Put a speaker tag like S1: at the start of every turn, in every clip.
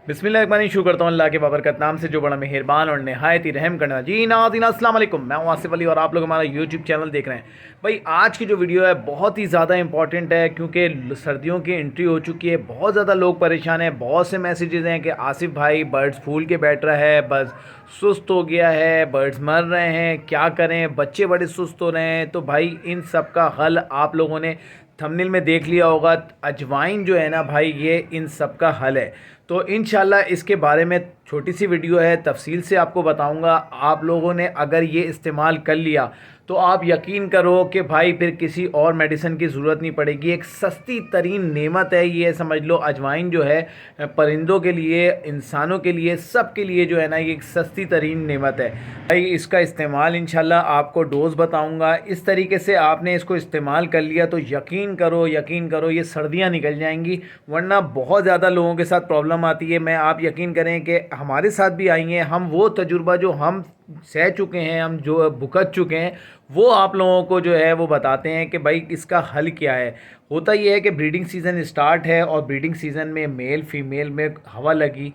S1: बिस्मिल्लाहिर्रहमानिर्रहीम। शुरू करता हूँ अल्लाह के बाबरकत नाम से जो बड़ा मेहरबान और नहायत ही रहम करना। जी नाज़रीन अस्सलाम वालेकुम, मैं हूँ आसिफ अली और आप लोग हमारा यूट्यूब चैनल देख रहे हैं। भाई आज की जो वीडियो है बहुत ही ज़्यादा इंपॉर्टेंट है क्योंकि सर्दियों की एंट्री हो चुकी है। बहुत ज़्यादा लोग परेशान हैं, बहुत से मैसेजेस हैं कि आसिफ भाई बर्ड्स फूल के बैठ रहा है, बस सुस्त हो गया है, बर्ड्स मर रहे हैं, क्या करें, बच्चे बड़े सुस्त हो रहे हैं। तो भाई इन सब का हल आप लोगों ने थंबनेल में देख लिया होगा। अजवाइन जो है ना भाई, ये इन सब का हल है। तो इंशाल्लाह इसके बारे में छोटी सी वीडियो है, तफसील से आपको बताऊंगा। आप लोगों ने अगर ये इस्तेमाल कर लिया तो आप यकीन करो कि भाई फिर किसी और मेडिसिन की ज़रूरत नहीं पड़ेगी। एक सस्ती तरीन नेमत है ये, समझ लो। अजवाइन जो है परिंदों के लिए, इंसानों के लिए, सब के लिए जो है ना, ये एक सस्ती तरीन नेमत है भाई। इसका इस्तेमाल इंशाल्लाह आपको डोज़ बताऊंगा। इस तरीके से आपने इसको इस्तेमाल कर लिया तो यकीन करो ये सर्दियाँ निकल जाएंगी। वरना बहुत ज़्यादा लोगों के साथ प्रॉब्लम आती है। मैं आप यकीन करें कि हमारे साथ भी आई हैं। हम वो तजुर्बा जो हम सह चुके हैं, हम जो भुगत चुके हैं, वो आप लोगों को जो है वो बताते हैं कि भाई इसका हल क्या है। होता ये है कि ब्रीडिंग सीज़न स्टार्ट है और ब्रीडिंग सीज़न में मेल फीमेल में हवा लगी,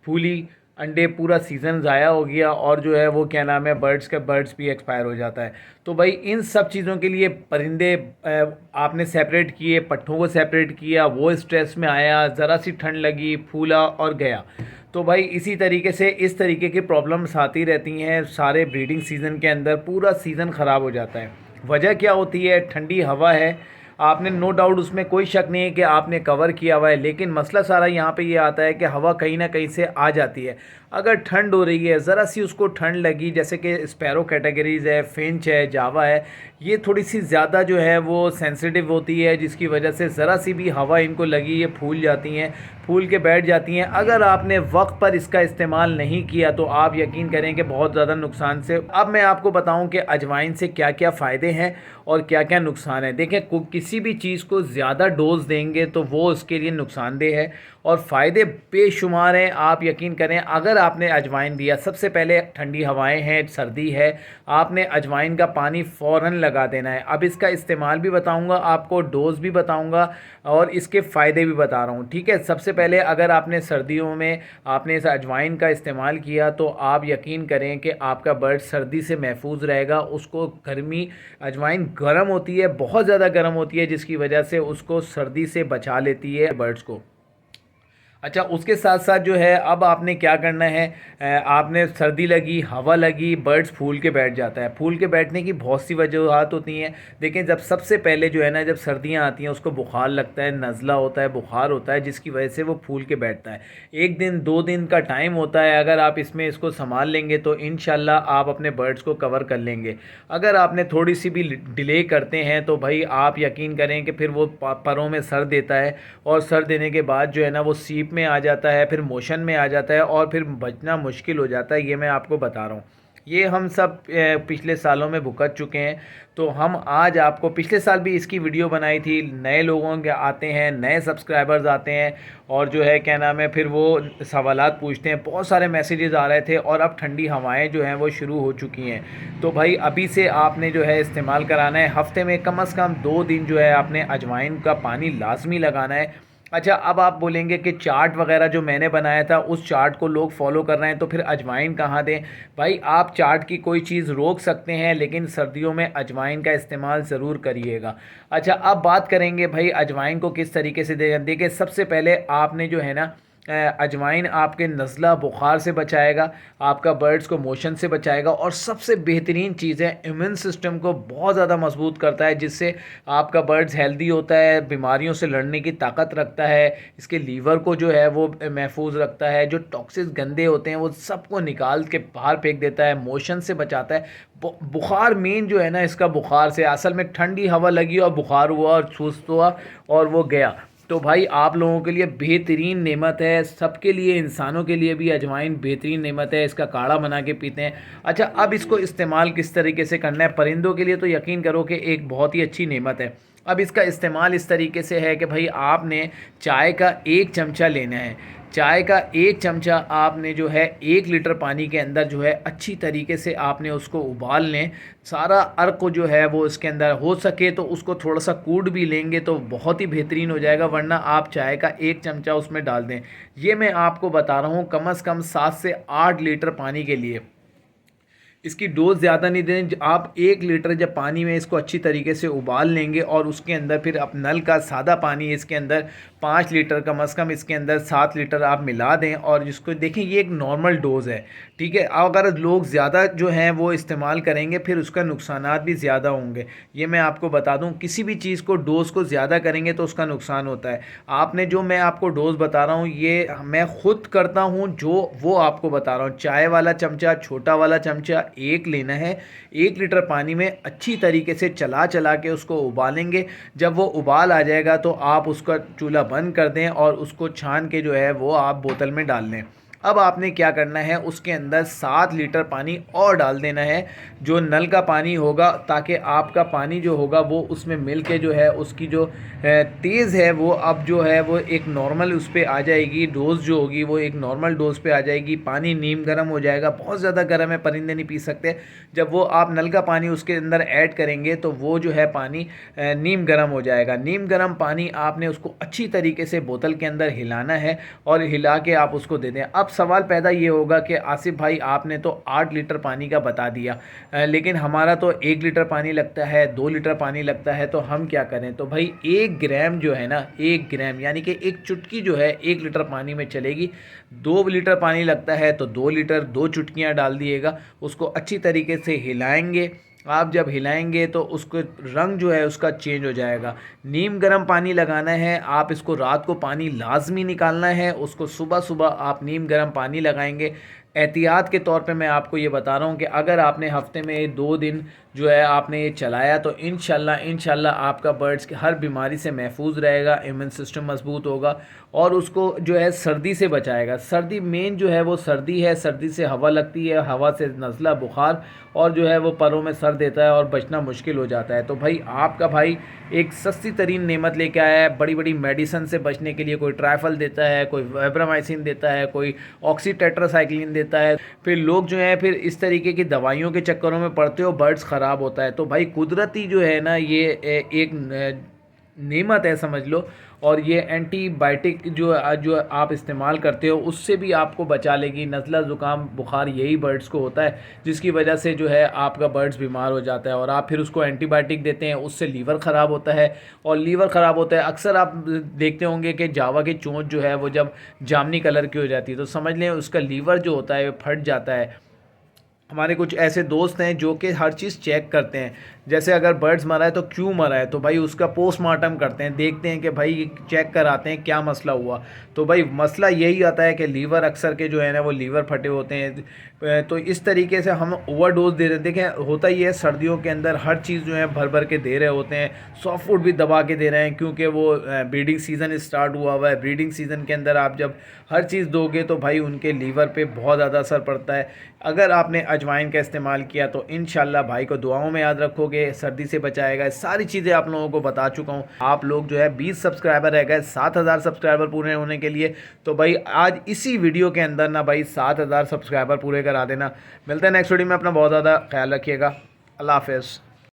S1: फूली, अंडे, पूरा सीज़न ज़ाया हो गया और जो है वो क्या नाम है, बर्ड्स भी एक्सपायर हो जाता है। तो भाई इन सब चीज़ों के लिए परिंदे आपने सेपरेट किए, पट्ठों को सेपरेट किया, वो स्ट्रेस में आया, ज़रा सी ठंड लगी, फूला और गया। तो भाई इसी तरीके से इस तरीके की प्रॉब्लम्स आती रहती हैं सारे ब्रीडिंग सीज़न के अंदर। पूरा सीज़न ख़राब हो जाता है। वजह क्या होती है? ठंडी हवा है। आपने नो डाउट, उसमें कोई शक नहीं है कि आपने कवर किया हुआ है, लेकिन मसला सारा यहाँ पे ये आता है कि हवा कहीं ना कहीं से आ जाती है। अगर ठंड हो रही है, ज़रा सी उसको ठंड लगी, जैसे कि स्पैरो कैटेगरीज़ है, फिंच है, जावा है, ये थोड़ी सी ज़्यादा जो है वो सेंसिटिव होती है, जिसकी वजह से ज़रा सी भी हवा इनको लगी, ये फूल जाती हैं, फूल के बैठ जाती हैं। अगर आपने वक्त पर इसका इस्तेमाल नहीं किया तो आप यकीन करें कि बहुत ज़्यादा नुकसान से। अब मैं आपको बताऊं कि अजवाइन से क्या क्या फ़ायदे हैं और क्या क्या नुकसान है। देखें, किसी भी चीज़ को ज़्यादा डोज देंगे तो वो उसके लिए नुकसानदेह है और फ़ायदे बेशुमार हैं। आप यकीन करें, अगर आपने अजवाइन दिया, सबसे पहले ठंडी हवाएं हैं, सर्दी है, आपने अजवाइन का पानी फ़ौरन लगा देना है। अब इसका इस्तेमाल भी बताऊंगा आपको, डोज़ भी बताऊंगा और इसके फ़ायदे भी बता रहा हूँ, ठीक है। सबसे पहले अगर आपने सर्दियों में आपने इस अजवाइन का इस्तेमाल किया तो आप यकीन करें कि आपका बर्ड सर्दी से महफूज रहेगा। उसको गर्मी, अजवाइन गर्म होती है, बहुत ज़्यादा गर्म होती है, जिसकी वजह से उसको सर्दी से बचा लेती है बर्ड्स को। अच्छा, उसके साथ साथ जो है अब आपने क्या करना है, आपने सर्दी लगी, हवा लगी, बर्ड्स फूल के बैठ जाता है। फूल के बैठने की बहुत सी वजूहत होती हैं। देखें, जब सबसे पहले जो है ना, जब सर्दियां आती हैं उसको बुखार लगता है, नज़ला होता है, बुखार होता है, जिसकी वजह से वो फूल के बैठता है। 1 दिन 2 दिन का टाइम होता है। अगर आप इसमें इसको संभाल लेंगे तो इंशाल्लाह आप अपने बर्ड्स को कवर कर लेंगे। अगर आपने थोड़ी सी भी डिले करते हैं तो भाई आप यकीन करें कि फिर वो परों में सर देता है और सर देने के बाद जो है ना वो सीप में आ जाता है, फिर मोशन में आ जाता है और फिर बचना मुश्किल हो जाता है। ये मैं आपको बता रहा हूँ, ये हम सब पिछले सालों में भुगत चुके हैं। तो हम आज आपको, पिछले साल भी इसकी वीडियो बनाई थी, नए लोगों के आते हैं, नए सब्सक्राइबर्स आते हैं और जो है क्या नाम है, फिर वो सवालात पूछते हैं, बहुत सारे मैसेजेस आ रहे थे और अब ठंडी हवाएं जो हैं वो शुरू हो चुकी हैं। तो भाई अभी से आपने जो है इस्तेमाल कराना है। हफ्ते में कम से कम 2 दिन जो है आपने अजवाइन का पानी लाजमी लगाना है। अच्छा, अब आप बोलेंगे कि चार्ट वगैरह जो मैंने बनाया था उस चार्ट को लोग फॉलो कर रहे हैं तो फिर अजवाइन कहाँ दें? भाई आप चार्ट की कोई चीज़ रोक सकते हैं, लेकिन सर्दियों में अजवाइन का इस्तेमाल ज़रूर करिएगा। अच्छा, अब बात करेंगे भाई अजवाइन को किस तरीके से दें। देखिए, सबसे पहले आपने जो है ना, अजवाइन आपके नज़ला बुखार से बचाएगा, आपका बर्ड्स को मोशन से बचाएगा और सबसे बेहतरीन चीज़ है, इम्यून सिस्टम को बहुत ज़्यादा मजबूत करता है, जिससे आपका बर्ड्स हेल्दी होता है, बीमारियों से लड़ने की ताकत रखता है। इसके लीवर को जो है वो महफूज रखता है, जो टॉक्सिस गंदे होते हैं वो सबको निकाल के बाहर फेंक देता है, मोशन से बचाता है। बुखार मेन जो है ना इसका, बुखार से असल में ठंडी हवा लगी और बुखार हुआ और सुस्त हुआ और वो गया। तो भाई आप लोगों के लिए बेहतरीन नेमत है, सबके लिए, इंसानों के लिए भी अजवाइन बेहतरीन नेमत है। इसका काढ़ा बना के पीते हैं। अच्छा, अब इसको इस्तेमाल किस तरीके से करना है परिंदों के लिए, तो यकीन करो कि एक बहुत ही अच्छी नेमत है। अब इसका इस्तेमाल इस तरीके से है कि भाई आपने चाय का 1 चमचा लेना है। चाय का 1 चमचा आपने जो है 1 लीटर पानी के अंदर जो है अच्छी तरीके से आपने उसको उबाल लें। सारा अर्क को जो है वो इसके अंदर हो सके तो उसको थोड़ा सा कूट भी लेंगे तो बहुत ही बेहतरीन हो जाएगा, वरना आप चाय का 1 चमचा उसमें डाल दें। ये मैं आपको बता रहा हूँ कम से कम 7 से 8 लीटर पानी के लिए। इसकी डोज़ ज़्यादा नहीं दें। आप 1 लीटर जब पानी में इसको अच्छी तरीके से उबाल लेंगे और उसके अंदर फिर आप नल का सादा पानी इसके अंदर 5 लीटर कम से कम इसके अंदर 7 लीटर आप मिला दें और जिसको देखें ये एक नॉर्मल डोज़ है, ठीक है। अगर लोग ज़्यादा जो हैं वो इस्तेमाल करेंगे फिर उसका नुकसानात भी ज़्यादा होंगे। ये मैं आपको बता दूं, किसी भी चीज़ को डोज़ को ज़्यादा करेंगे तो उसका नुकसान होता है। आपने जो मैं आपको डोज़ बता रहा हूँ ये मैं ख़ुद करता हूँ, जो वो आपको बता रहा हूँ। चाय वाला चमचा, छोटा वाला चमचा 1 लेना है। 1 लीटर पानी में अच्छी तरीके से चला चला के उसको उबालेंगे। जब वो उबाल आ जाएगा तो आप उसका चूल्हा बंद कर दें और उसको छान के जो है वो आप बोतल में डाल लें। अब आपने क्या करना है, उसके अंदर 7 लीटर पानी और डाल देना है जो नल का पानी होगा, ताकि आपका पानी जो होगा वो उसमें मिल के जो है उसकी जो तेज़ है वो अब जो है वो एक नॉर्मल उस पर आ जाएगी। डोज़ जो होगी वो एक नॉर्मल डोज़ पे आ जाएगी। पानी नीम गर्म हो जाएगा, बहुत ज़्यादा गर्म है, परिंदे नहीं पी सकते। जब वो आप नल का पानी उसके अंदर ऐड करेंगे तो वो जो है पानी नीम गर्म हो जाएगा। नीम गर्म पानी आपने उसको अच्छी तरीके से बोतल के अंदर हिलाना है और हिला के आप उसको दे दें। अब सवाल पैदा ये होगा कि आसिफ भाई आपने तो 8 लीटर पानी का बता दिया, लेकिन हमारा तो 1 लीटर पानी लगता है, 2 लीटर पानी लगता है, तो हम क्या करें। तो भाई 1 ग्राम जो है ना, 1 ग्राम यानी कि 1 चुटकी जो है 1 लीटर पानी में चलेगी। 2 लीटर पानी लगता है तो 2 लीटर 2 चुटकियाँ डाल दिएगा। उसको अच्छी तरीके से हिलाएंगे। आप जब हिलाएंगे तो उसको रंग जो है उसका चेंज हो जाएगा। नीम गर्म पानी लगाना है, आप इसको रात को पानी लाजमी निकालना है, उसको सुबह सुबह आप नीम गर्म पानी लगाएंगे। एहतियात के तौर पे मैं आपको ये बता रहा हूँ कि अगर आपने हफ्ते में 2 दिन जो है आपने ये चलाया तो इंशाल्लाह आपका बर्ड्स की हर बीमारी से महफूज रहेगा, इम्यून सिस्टम मजबूत होगा और उसको जो है सर्दी से बचाएगा। सर्दी मेन जो है वो सर्दी है, सर्दी से हवा लगती है, हवा से नज़ला बुखार और जो है वो परों में सर देता है और बचना मुश्किल हो जाता है। तो भाई आपका भाई एक सस्ती तरीन नेमत लेके आया है। बड़ी बड़ी मेडिसन से बचने के लिए कोई ट्राइफल देता है, कोई वेब्रामाइसिन देता है, कोई ऑक्सीटेट्रासाइक्लिन देता है। फिर लोग जो हैं फिर इस तरीके की दवाइयों के चक्करों में पड़ते हो, बर्ड्स ख़राब होता है। तो भाई कुदरती जो है ना ये एक नेमत है समझ लो, और ये एंटीबायोटिक जो आप इस्तेमाल करते हो उससे भी आपको बचा लेगी। नज़ला ज़ुकाम बुखार यही बर्ड्स को होता है जिसकी वजह से जो है आपका बर्ड्स बीमार हो जाता है और आप फिर उसको एंटीबायोटिक देते हैं, उससे लीवर ख़राब होता है। और लीवर ख़राब होता है अक्सर आप देखते होंगे कि जावा की चोंच जो है वो जब जामनी कलर की हो जाती है तो समझ लें उसका लीवर जो होता है वो फट जाता है। हमारे कुछ ऐसे दोस्त हैं जो कि हर चीज़ चेक करते हैं, जैसे अगर बर्ड्स मरा है तो क्यों मरा है, तो भाई उसका पोस्टमार्टम करते हैं, देखते हैं कि भाई चेक कराते हैं क्या मसला हुआ। तो भाई मसला यही आता है कि लीवर अक्सर के जो है ना वो लीवर फटे होते हैं। तो इस तरीके से हम ओवरडोज दे रहे हैं। देखें होता ही है सर्दियों के अंदर हर चीज़ जो है भर भर के दे रहे होते हैं, सॉफ्ट फूड भी दबा के दे रहे हैं क्योंकि वो ब्रीडिंग सीज़न स्टार्ट हुआ है। ब्रीडिंग सीज़न के अंदर आप जब हर चीज़ दोगे तो भाई उनके लीवर पे बहुत ज़्यादा असर पड़ता है। अगर आपने अजवाइन का इस्तेमाल किया तो इंशाल्लाह भाई को दुआओं में याद रखोगे, सर्दी से बचाएगा। सारी चीज़ें आप लोगों को बता चुका हूँ। आप लोग जो है 20 सब्सक्राइबर रह गए 7000 सब्सक्राइबर पूरे होने के लिए, तो भाई आज इसी वीडियो के अंदर ना भाई 7000 सब्सक्राइबर पूरे करा देना। मिलते हैं नेक्स्ट वीडियो में, अपना बहुत ज़्यादा ख्याल रखिएगा। अल्लाह हाफ़िज़।